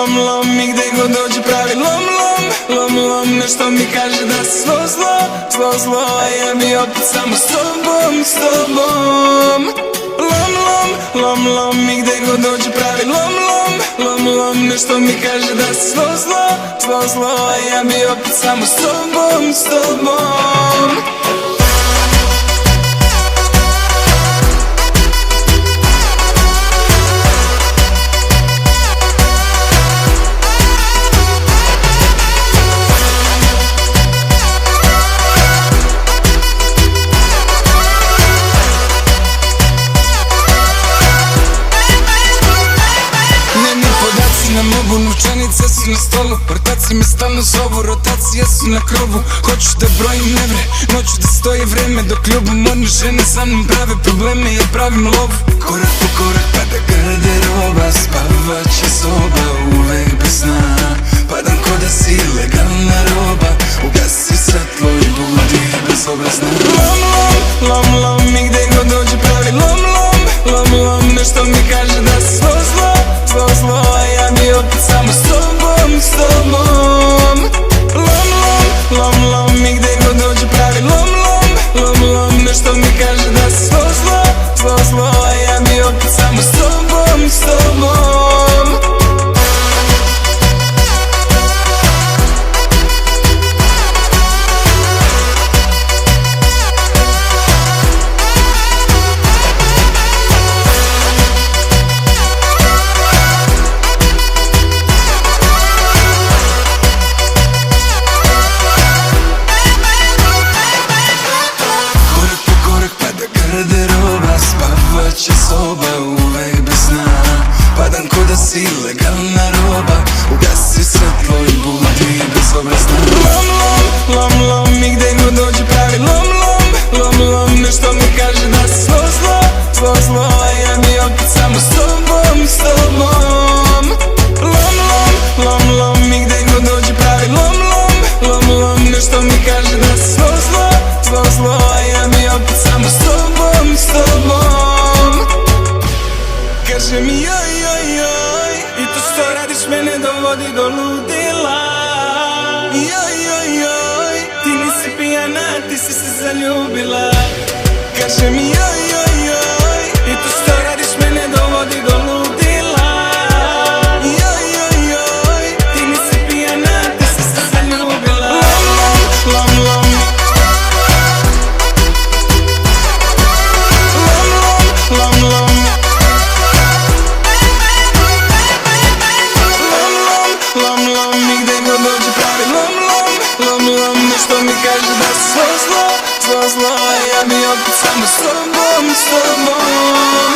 Lom, lom, i gde god dođe pravi lom, lom. Lom, lom, nešto mi kaže da si svo zlo, svo zlo. A ja bi opet samo s tobom, s tobom. Lom, lom, lom, lom, i gde god dođe pravi lom, lom. Lom, lom, nešto mi kaže da si svo zlo, svo zlo. A ja bi opet samo s tobom, s tobom. Ne mogu, novčanice su na stolu, ortaci me stalno zovu, rotacije su na krovu. Hoću da brojim evre, noću da stoji vreme, dok ljubom one žene sa mnom prave probleme. Ja pravim lovu, korak po korak pada garderoba, spavaće soba uvek bez sna. Padam ko da si ilegalna roba, ugasi svetlo i budi bezobrazna. Lom, lom, lom, lom, i gde god dođe pravi lom, lom. Lom, lom, nešto mi kaže da si svo zlo, svo zlo. A ja bi opet samo s tobom, s tobom. Lom, lom, lom, lom, i gde god dođe pravi lom, lom. Lom, lom, nešto mi kaže da si svo zlo, svo zlo. A ja bi opet samo s tobom, s tobom. Spavaće soba uvek bez sna. Padam ko da si ilegalna roba, ugasi svetlo i budi bezobrazna. Lom, lom, lom, lom, i gde god dođe pravi lom, lom. Lom, lom, nešto mi kaže da si svo zlo, svo zlo. A ja bi opet samo s tobom, s tobom. Lom, lom, lom, lom, i gde god dođe pravi lom, lom. Lom, lom, nešto mi kaže da si svo zlo, svo zlo. A ja bi opet samo s tobom, s tobom. Kaže mi joj, joj, joj, i to što radiš mene dovodi do ludila. Joj, joj, joj, ti nisi pijana, ti si se zaljubila. Kaže mi joj, joj, joj, i to što radiš mene dovodi do ludila. Joj, joj, joj, ti nisi pijana, ti si se zaljubila. Lom, lom, lom, lom. Lom, lom, lom. Lom, lom, i gde god dođe pravi lom, lom. Lom, lom, nešto mi kaže da si svo zlo, svo zlo. A ja bi opet samo s tobom, s tobom.